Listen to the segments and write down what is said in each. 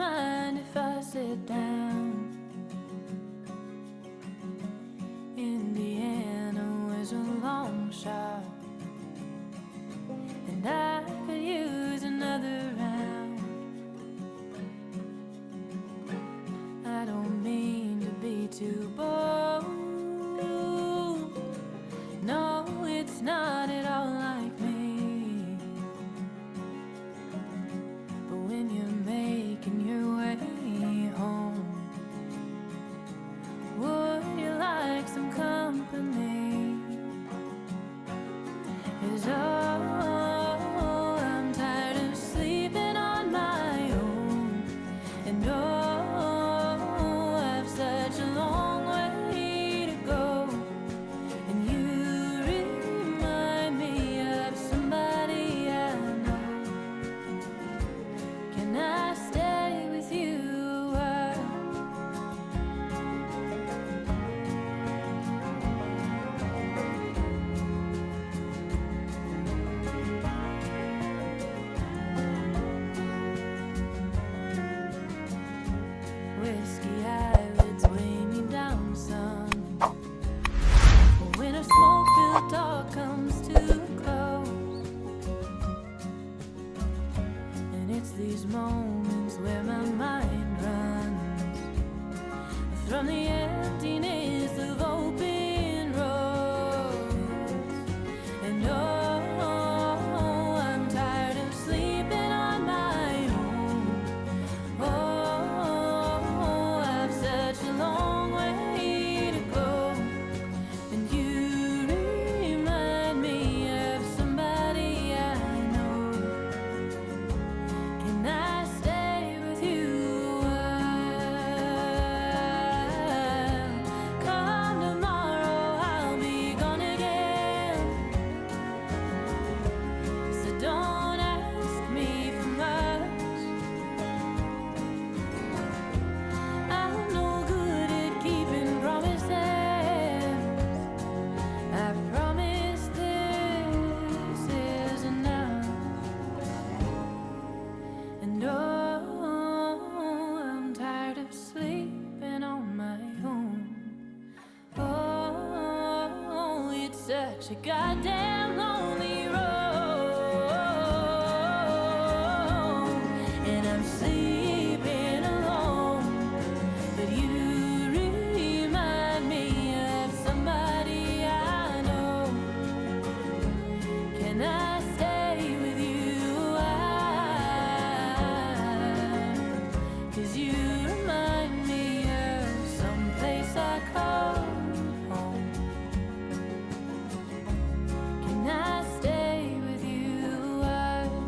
mind if I sit down? Indiana was a long shot, and I could use another round. I don't mean to be too bold. No, it's not at all like me. But when you're making your way home, would you like some company? 'Cause I'm tired of sleeping on my own. And I've such a long way to go. And you remind me of somebody I know. Can I stay with you a while? Whiskey eyelids weigh me down some. When a smoke-filled talk comes too close, and it's these moments where my mind runs from the emptiness of open roads. And I'm tired of sleeping on my own. I've such a long way to go. And you remind me of somebody I know. Can I stay with you a while? Come tomorrow, I'll be gone again. So don't ask me for much. I'm no good at keeping promises. I promise this is enough. And I'm tired of sleeping on my own. Oh, it's such a goddamn lonely road, and I'm sleeping alone. But you remind me of somebody I know. Can I stay with you a while? 'Cause you remind me of someplace I call home. Can I stay with you a while?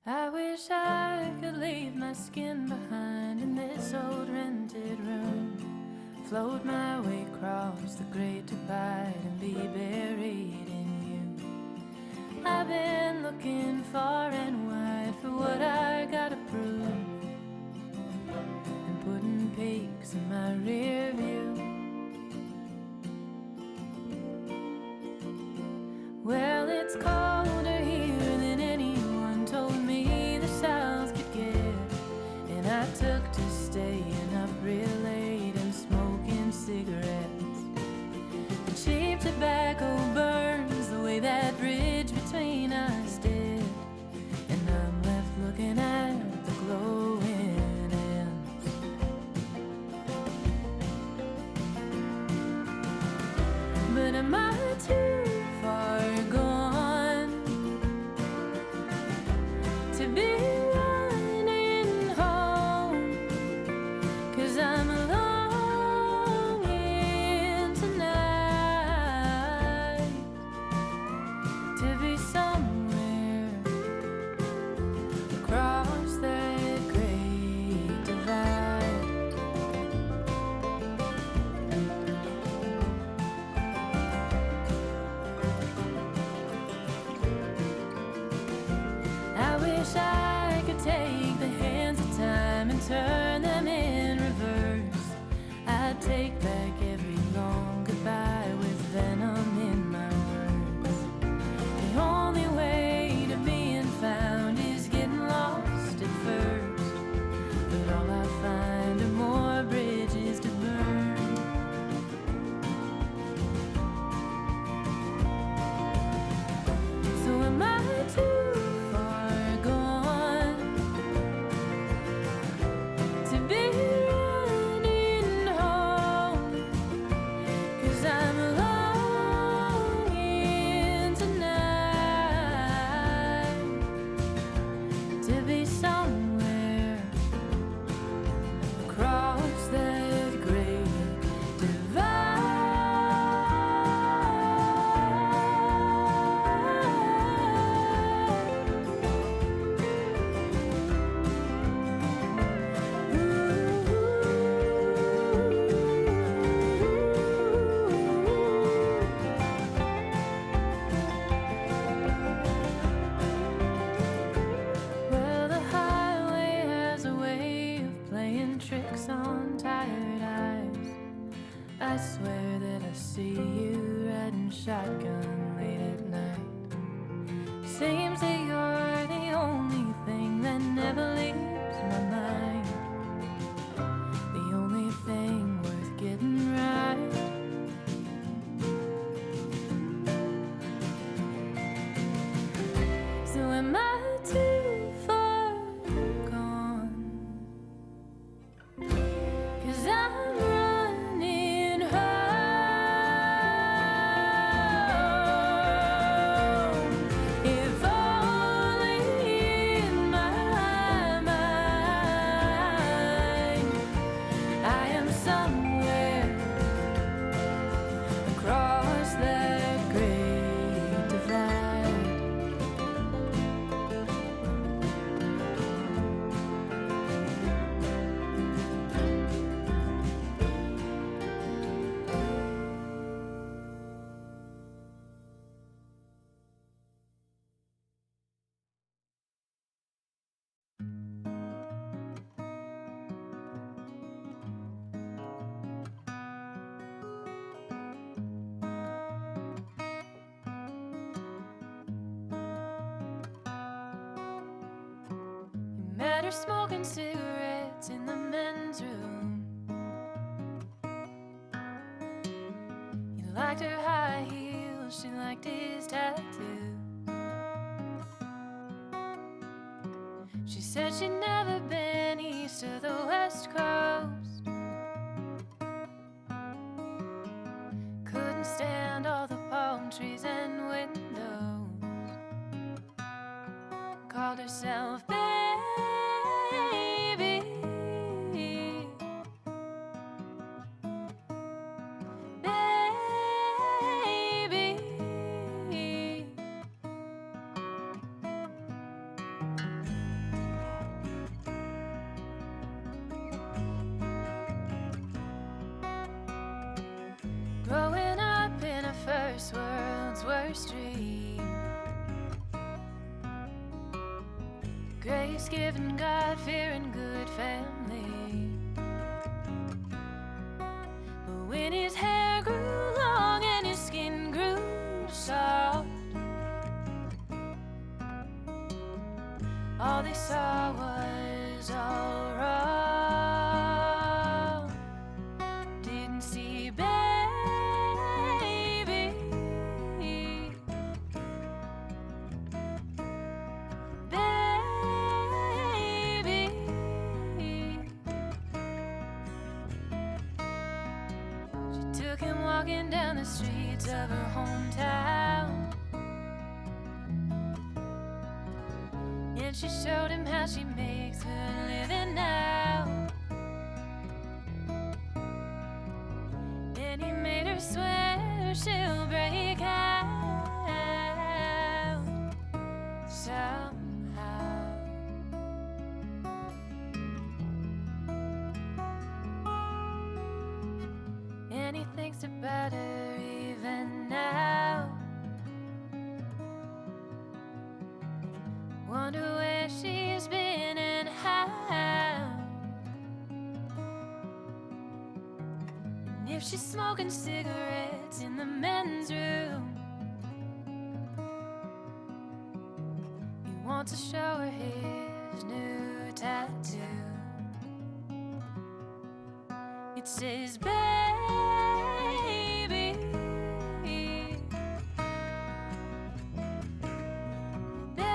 I wish I could leave my skin behind in this old rented room, float my way across the great divide and be buried in you. I've been looking far and wide for what I gotta prove, and putting peaks in my rear view. Well, it's colder here than anyone told me the South could get, and I took to staying up real late and smoking cigarettes. The cheap tobacco burns the way that bridge between us did, and I'm left looking at the glowing ends. But am I too far gone to be running home? 'Cause I'm longing tonight to be somewhere across that great divide. take the hands of time and turn them in reverse, I'd take back every long goodbye with venom in my words. The only way to being found is getting lost at first, but all I find are more bridges to burn. So am I too far gone to be running home? 'Cause I'm longing tonight to be somewhere across that great divide. Well, the highway has a way of playing tricks on tired eyes. I swear that I see you riding shotgun late at night. Seems that you're the only thing that never leaves my mind, the only thing worth getting right. So am I too far gone? 'Cause I'm running home. If only in my mind I am somewhere across that great divide. You met her smoking cigarettes in the men's room. You liked her high heels, she liked his tattoo. She said she'd never been east of the West Coast. Couldn't stand all the palm trees and windows. Called herself baby. Baby. Growing up in a first world's worst dream, grace given, God-fearing, good family. But when his hair grew long and his skin grew soft, all they saw was all wrong. Didn't see baby. Took him walking down the streets of her hometown, and she showed him how she makes her living now. And he made her swear she'll break out somehow. And he thinks about her even now. Wonder where she's been And if she's smoking cigarettes in the men's room, he wants to show her his new tattoo. It says, baby, baby, baby.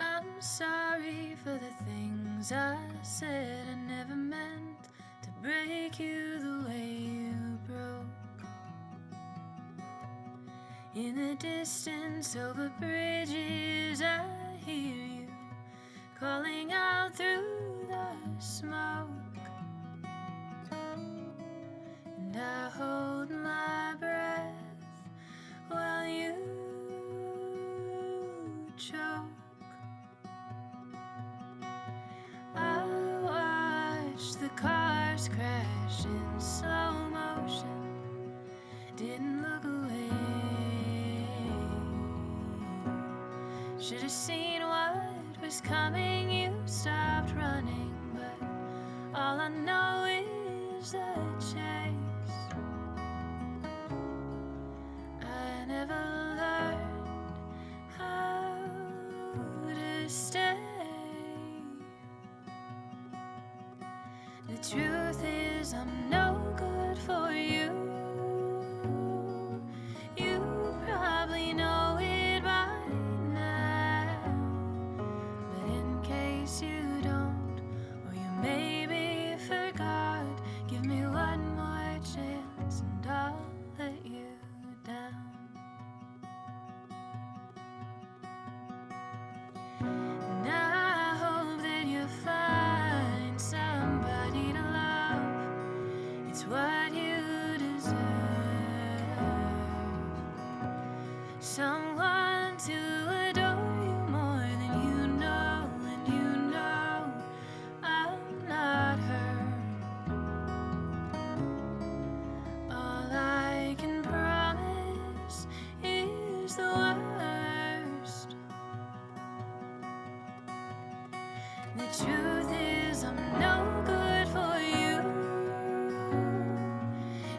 I'm sorry for the things I said. I never meant to break you the way you broke. In the distance over bridges, I hear you calling out through the smoke. And I hold my breath while you choke. I watched the cars crash in slow motion, didn't look away. Should have seen what was coming, you stopped running, but all I know is the chase. I never learned how to stay. The truth is I'm no good for you. You probably know it by now, but in case you don't, or you maybe forgot, give me one more chance and I'll let you down. And I hope that you find somebody to love. It's what you deserve. Someone to adore you more than you know, and you know I'm not her. All I can promise is the worst. The truth is I'm no good for you.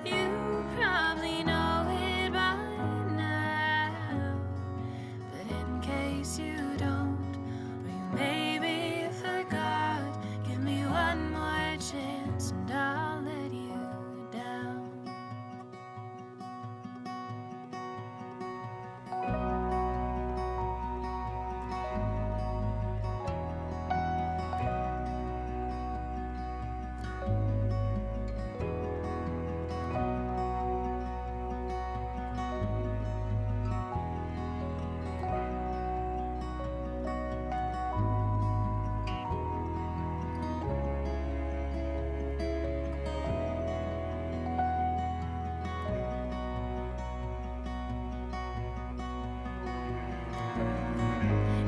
You probably know it by now, but in case you don't, or you maybe forgot, give me one more chance and I'll let you down.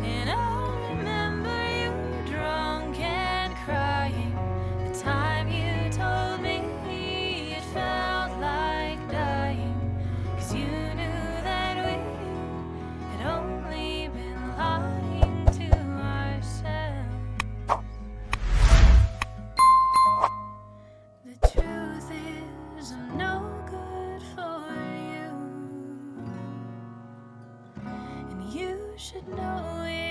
And I remember you drunk and crying the time you told me it felt like dying, 'cause you knew that we had only been lying to ourselves. The truth is I'm no good for you, and you should know it.